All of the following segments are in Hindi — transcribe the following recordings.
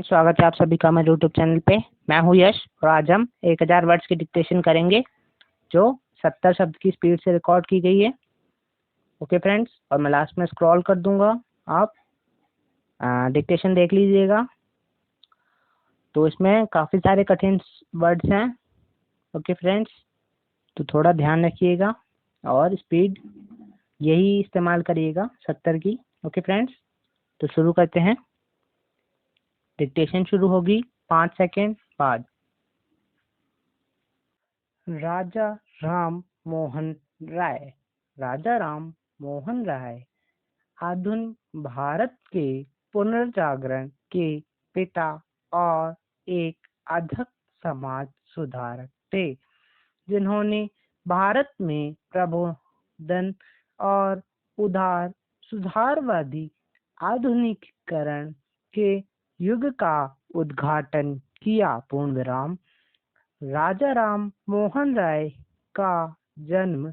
फ्रेंड्स, स्वागत है आप सभी का मेरे यूट्यूब चैनल पे। मैं हूं यश और आज हम 1000 वर्ड्स की डिक्टेशन करेंगे जो 70 शब्द की स्पीड से रिकॉर्ड की गई है। ओके फ्रेंड्स, और मैं लास्ट में स्क्रॉल कर दूंगा, आप डिक्टेशन देख लीजिएगा। तो इसमें काफ़ी सारे कठिन वर्ड्स हैं। ओके फ्रेंड्स, तो थोड़ा ध्यान रखिएगा और स्पीड यही इस्तेमाल करिएगा 70 की। ओके फ्रेंड्स, तो शुरू करते हैं। डिक्टेशन शुरू होगी 5 सेकेंड बाद। राजा राम मोहन राय। राजा राम मोहन राय आधुनिक भारत के पुनर्जागरण के पिता और एक अधक समाज सुधारक थे, जिन्होंने भारत में प्रबोधन और उदार सुधारवादी आधुनिकीकरण के युग का उद्घाटन किया। पूर्ण विराम। राजा राम मोहन राय का जन्म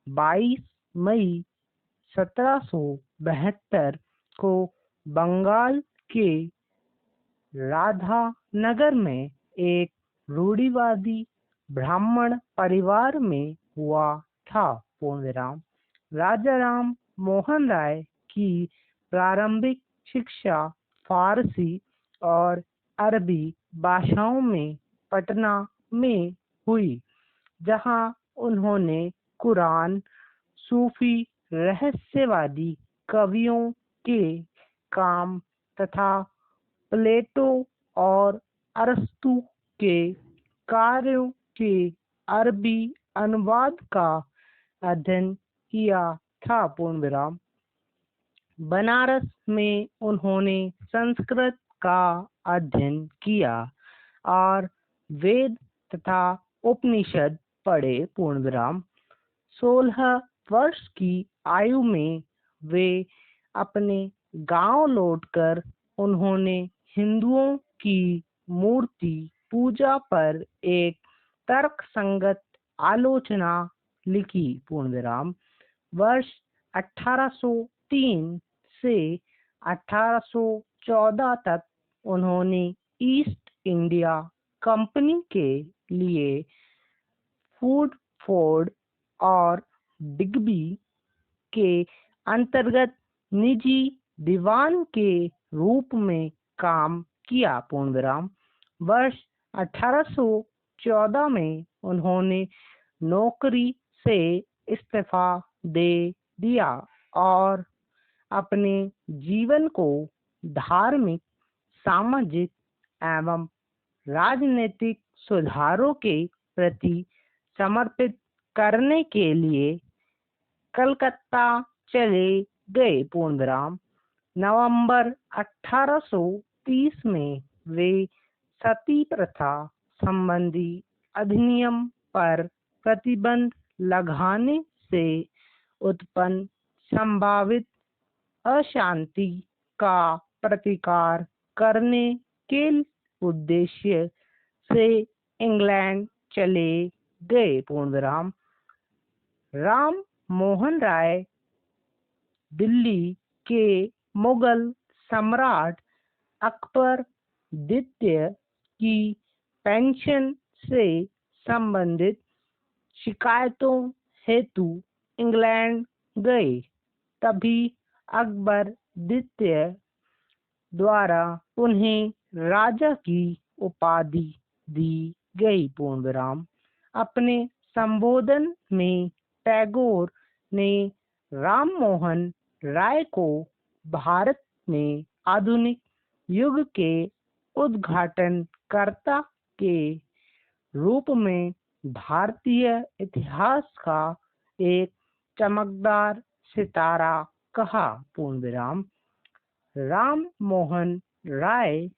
22 मई 1772 को बंगाल के राधानगर में एक रूढ़िवादी ब्राह्मण परिवार में हुआ था। पूर्ण विराम। राजा राम मोहन राय की प्रारंभिक शिक्षा फारसी और अरबी भाषाओं में पटना में हुई, जहां उन्होंने कुरान, सूफी रहस्यवादी कवियों के काम तथा प्लेटो और अरस्तु के कार्यों के अरबी अनुवाद का अध्ययन किया था। पूर्ण विराम। बनारस में उन्होंने संस्कृत का अध्ययन किया और वेद तथा उपनिषद पढ़े। पूर्ण विराम। 16 वर्ष की आयु में वे अपने गांव लौटकर उन्होंने हिंदुओं की मूर्ति पूजा पर एक तर्कसंगत आलोचना लिखी। पूर्ण विराम। वर्ष 1803 से 1814 तक उन्होंने ईस्ट इंडिया कंपनी के लिए वुडफोर्ड और डिग्बी के अंतर्गत निजी दीवान के रूप में काम किया। पूर्ण विराम। वर्ष 1814 में उन्होंने नौकरी से इस्तीफा दे दिया और अपने जीवन को धार्मिक, सामाजिक एवं राजनीतिक सुधारों के प्रति समर्पित करने के लिए कलकत्ता चले गए। पूर्ण विराम। नवंबर 1830 में वे सती प्रथा संबंधी अधिनियम पर प्रतिबंध लगाने से उत्पन्न संभावित अशांति का प्रतिकार करने के उद्देश्य से इंग्लैंड चले गए। पूर्ण विराम। राम मोहन राय दिल्ली के मुगल सम्राट अकबर द्वितीय की पेंशन से संबंधित शिकायतों हेतु इंग्लैंड गए। तभी अकबर द्वितीय द्वारा उन्हें राजा की उपाधि दी गई। पूर्ण विराम। अपने संबोधन में टैगोर ने राम मोहन राय को भारत में आधुनिक युग के उद्घाटनकर्ता के रूप में भारतीय इतिहास का एक चमकदार सितारा कहा। पूर्ण विराम। राम मोहन राय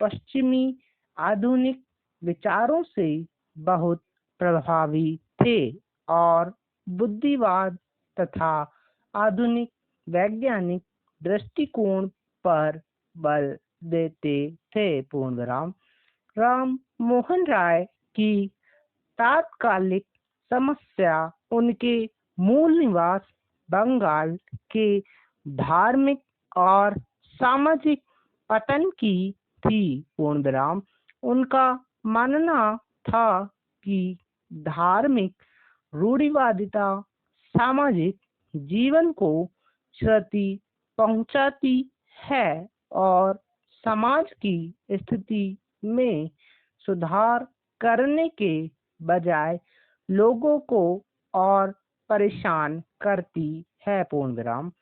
पश्चिमी आधुनिक विचारों से बहुत प्रभावी थे और बुद्धिवाद तथा आधुनिक वैज्ञानिक दृष्टिकोण पर बल देते थे। पूर्ण विराम। राम मोहन राय की तात्कालिक समस्या उनके मूल निवास बंगाल के धार्मिक और सामाजिक पतन की थी पूर्ण विराम। उनका मानना था कि धार्मिक रूढ़िवादिता सामाजिक जीवन को क्षति पहुंचाती है और समाज की स्थिति में सुधार करने के बजाय लोगों को और परेशान करती है पूर्ण विराम।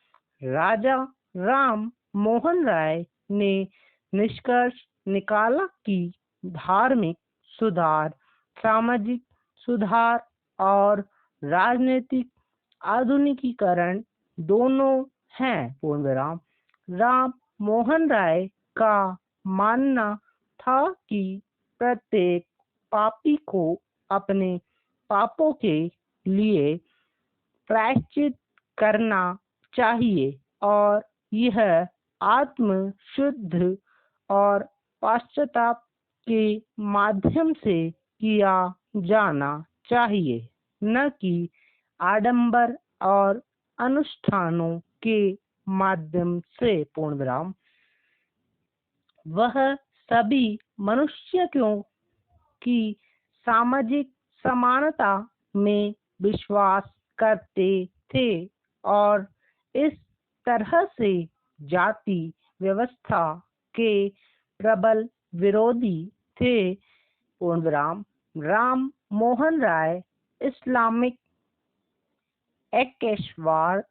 राजा राम मोहन राय ने निष्कर्ष निकाला कि धार्मिक सुधार सामाजिक सुधार और राजनीतिक आधुनिकीकरण दोनों हैं पूर्ण विराम। राम मोहन राय का मानना था कि प्रत्येक पापी को अपने पापों के लिए प्रायश्चित करना चाहिए और यह आत्म शुद्ध और पश्चाताप के माध्यम से किया जाना चाहिए, न कि आडंबर और अनुष्ठानों के माध्यम से पूर्ण विराम। वह सभी मनुष्यों की सामाजिक समानता में विश्वास करते थे और इस तरह से जाति व्यवस्था के प्रबल विरोधी थे पूर्ण विराम। राम मोहन राय इस्लामिक एकशवाद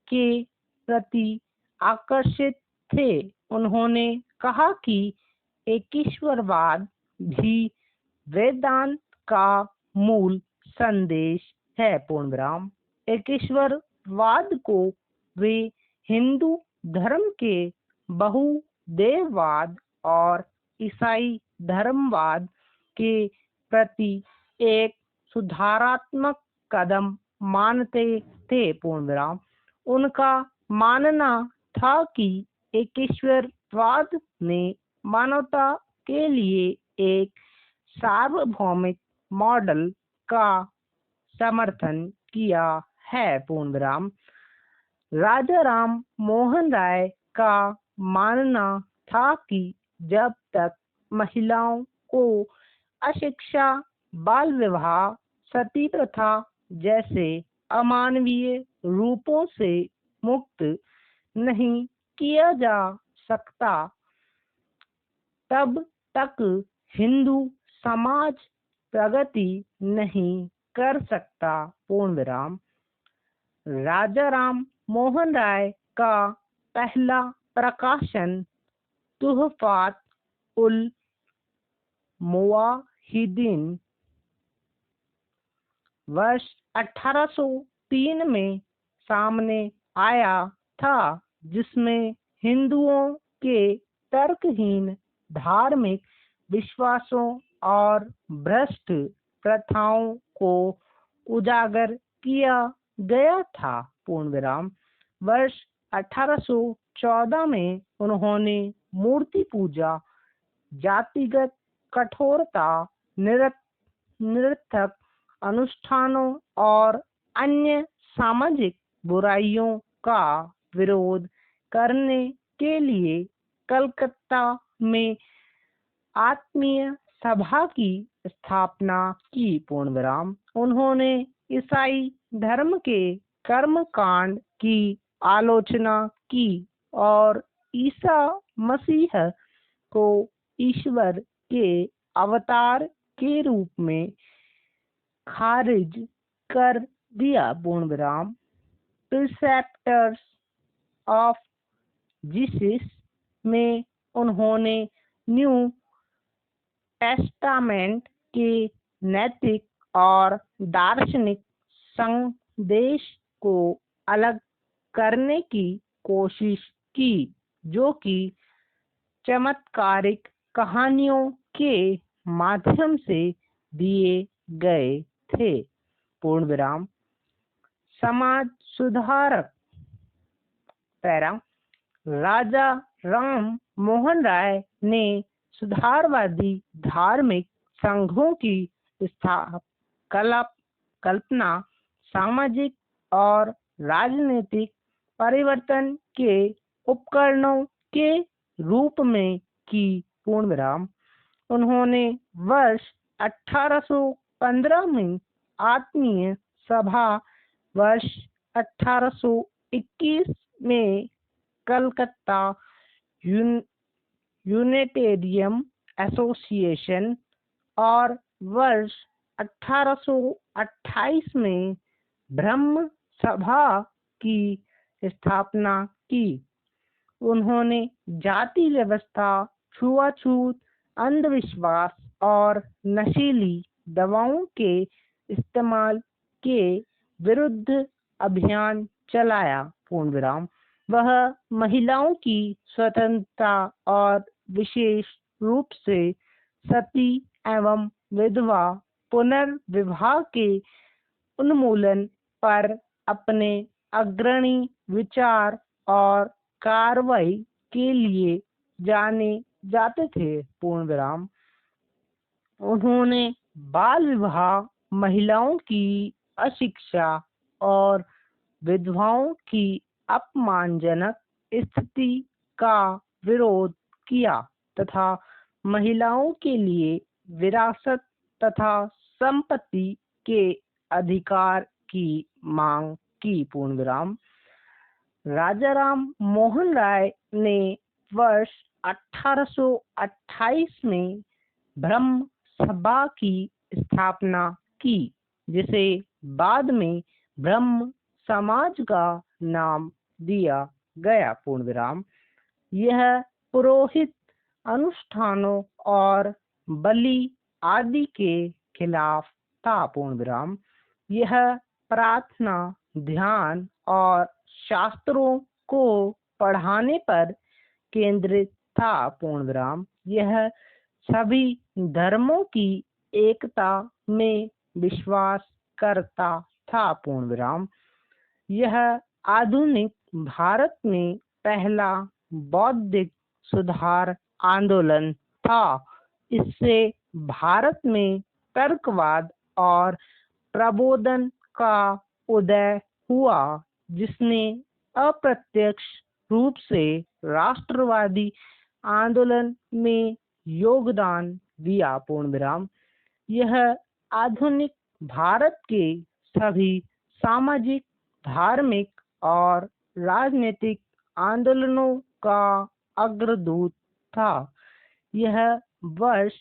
के प्रति आकर्षित थे। उन्होंने कहा कि एकेश्वरवाद भी वेदांत का मूल संदेश है पूर्ण विराम। एकेश्वरवाद को वे हिंदू धर्म के बहुदेववाद और ईसाई धर्मवाद के प्रति एक सुधारात्मक कदम मानते थे पूर्ण विराम। उनका मानना था कि एकेश्वरवाद ने मानवता के लिए एक सार्वभौमिक मॉडल का समर्थन किया है पूर्ण विराम। राजा राम मोहन राय का मानना था कि जब तक महिलाओं को अशिक्षा बाल विवाह सती प्रथा जैसे अमानवीय रूपों से मुक्त नहीं किया जा सकता तब तक हिंदू समाज प्रगति नहीं कर सकता पूर्ण विराम। राजा राम मोहन राय का पहला प्रकाशन तुहफात उल मुवाहिदीन वर्ष 1803 में सामने आया था, जिसमें हिंदुओं के तर्कहीन धार्मिक विश्वासों और भ्रष्ट प्रथाओं को उजागर किया गया था पूर्ण विराम। वर्ष 1814 में उन्होंने मूर्ति पूजा, जातिगत कठोरता, निरर्थक अनुष्ठानों और अन्य सामाजिक बुराइयों का विरोध करने के लिए कलकत्ता में आत्मीय सभा की स्थापना की पूर्ण विराम। उन्होंने ईसाई धर्म के कर्म कांड की आलोचना की और ईसा मसीह को ईश्वर के अवतार के रूप में खारिज कर दिया पूर्ण विराम। प्रिसेप्टर्स ऑफ जीसस में उन्होंने न्यू टेस्टामेंट के नैतिक और दार्शनिक संदेश को अलग करने की कोशिश की, जो कि चमत्कारिक कहानियों के माध्यम से दिए गए थे पूर्ण विराम। समाज सुधारक पैरा राजा राम मोहन राय ने सुधारवादी धार्मिक संघों की कल्पना सामाजिक और राजनीतिक परिवर्तन के उपकरणों के रूप में की, पूर्ण विराम। उन्होंने वर्ष 1815 में आत्मीय सभा, वर्ष 1821 में कलकत्ता यूनिटेरियम एसोसिएशन और वर्ष 1828 में ब्रह्म सभा की स्थापना की। उन्होंने जाति व्यवस्था, छुआछूत, अंधविश्वास और नशीली दवाओं के इस्तेमाल के विरुद्ध अभियान चलाया, पूर्ण विराम। वह महिलाओं की स्वतंत्रता और विशेष रूप से सती एवं विधवा पुनर्विवाह के उन्मूलन पर अपने अग्रणी विचार और कार्रवाई के लिए जाने जाते थे, पूर्ण विराम। उन्होंने बाल विवाह, महिलाओं की अशिक्षा और विधवाओं की अपमानजनक स्थिति का विरोध किया तथा महिलाओं के लिए विरासत तथा संपत्ति के अधिकार की मांग की, पूर्ण विराम। राजाराम मोहन राय ने वर्ष 1828 में ब्रह्म सभा की स्थापना की, जिसे बाद में ब्रह्म समाज का नाम दिया गया, पूर्ण विराम। यह पुरोहित अनुष्ठानों और बलि आदि के खिलाफ था, पूर्ण विराम। यह प्रार्थना, ध्यान और शास्त्रों को पढ़ाने पर केंद्रित था, पूर्ण विराम। यह सभी धर्मों की एकता में विश्वास करता था, पूर्ण विराम। यह आधुनिक भारत में पहला बौद्धिक सुधार आंदोलन था। इससे भारत में तर्कवाद और प्रबोधन का उदय हुआ, जिसने अप्रत्यक्ष रूप से राष्ट्रवादी आंदोलन में योगदान दिया, पूर्ण विराम। यह आधुनिक भारत के सभी सामाजिक, धार्मिक और राजनीतिक आंदोलनों का अग्रदूत था। यह वर्ष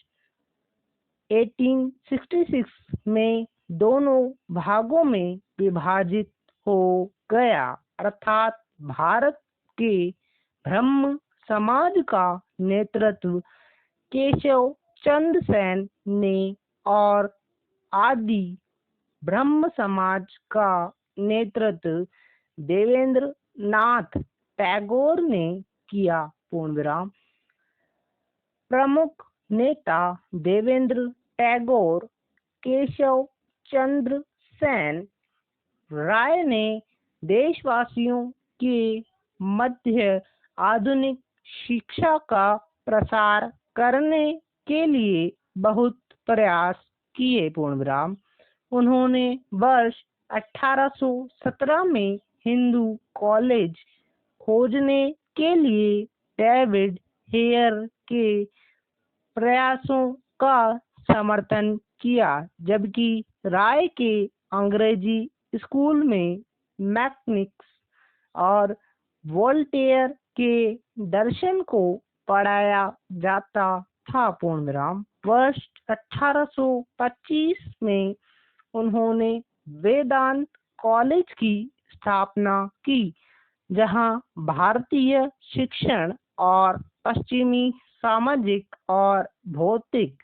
1866 में दोनों भागों में विभाजित हो गया, अर्थात भारत के ब्रह्म समाज का नेतृत्व केशव चंद्र सेन ने और आदि ब्रह्म समाज का नेतृत्व देवेंद्र नाथ टैगोर ने किया, पूर्ण विराम। प्रमुख नेता देवेंद्र टैगोर, केशव चंद्र सेन, राय ने देशवासियों के मध्य आधुनिक शिक्षा का प्रसार करने के लिए बहुत प्रयास किए, पूर्ण विराम। उन्होंने वर्ष 1817 में हिंदू कॉलेज खोजने के लिए डेविड हेयर के प्रयासों का समर्थन किया, जबकि राय के अंग्रेजी स्कूल में मैकनिक्स और वोल्टेयर के दर्शन को पढ़ाया जाता था, पूर्ण विराम। वर्ष 1825 में उन्होंने वेदांत कॉलेज की स्थापना की, जहां भारतीय शिक्षण और पश्चिमी सामाजिक और भौतिक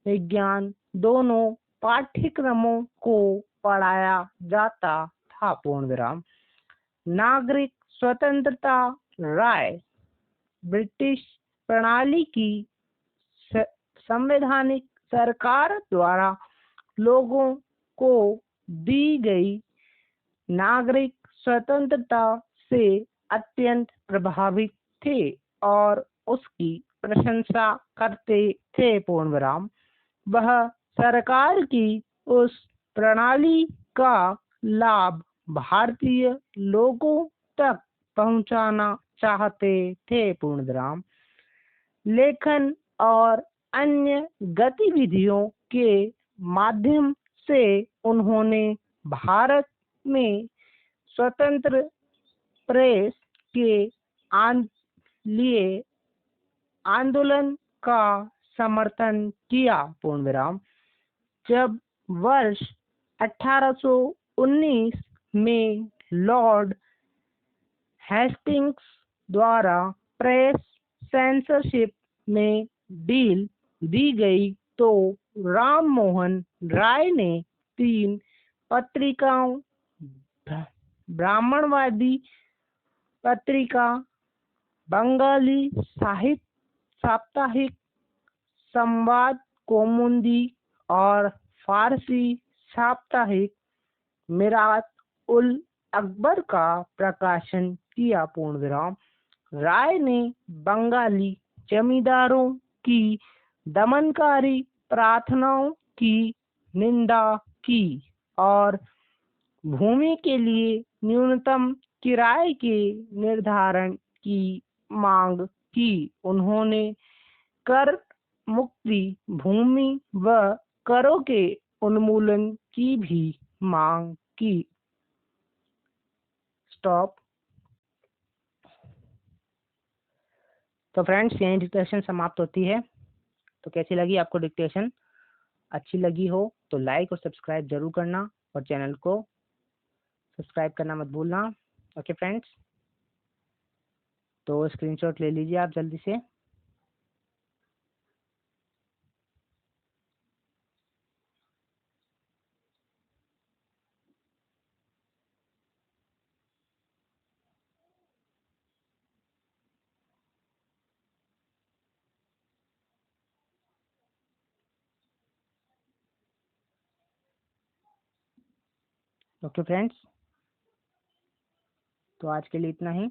विज्ञान दोनों पाठ्यक्रमों को पढ़ाया जाता था, पूर्ण विराम। नागरिक स्वतंत्रता राय ब्रिटिश प्रणाली की संवैधानिक सरकार द्वारा लोगों को दी गई नागरिक स्वतंत्रता से अत्यंत प्रभावित थे और उसकी प्रशंसा करते थे, पूर्ण विराम। वह सरकार की उस प्रणाली का लाभ भारतीय लोगों तक पहुंचाना चाहते थे, पूर्ण विराम। लेखन और अन्य गतिविधियों के माध्यम से उन्होंने भारत में स्वतंत्र प्रेस के लिए आंदोलन का समर्थन किया। पूर्ण विराम। जब वर्ष 1819 में लॉर्ड हेस्टिंग्स द्वारा प्रेस सेंसरशिप में ढील दी गई तो राम मोहन राय ने 3 पत्रिकाओं, ब्राह्मणवादी पत्रिका, बंगाली साहित्य साप्ताहिक, संवाद कौमुदी और फारसी साप्ताहिक मिरात उल अकबर का प्रकाशन किया। पूर्ण विराम। राय ने बंगाली जमींदारों की दमनकारी प्रार्थनाओं की निंदा की और भूमि के लिए न्यूनतम किराए के निर्धारण की मांग की। उन्होंने कर मुक्ति, भूमि व करों के उन्मूलन की भी मांग की। स्टॉप। तो फ्रेंड्स, यही डिक्टेशन समाप्त होती है। तो कैसी लगी आपको डिक्टेशन? अच्छी लगी हो तो लाइक और सब्सक्राइब जरूर करना और चैनल को सब्सक्राइब करना मत भूलना। ओके फ्रेंड्स, तो स्क्रीनशॉट ले लीजिए आप जल्दी से। ओके फ्रेंड्स, तो आज के लिए इतना ही।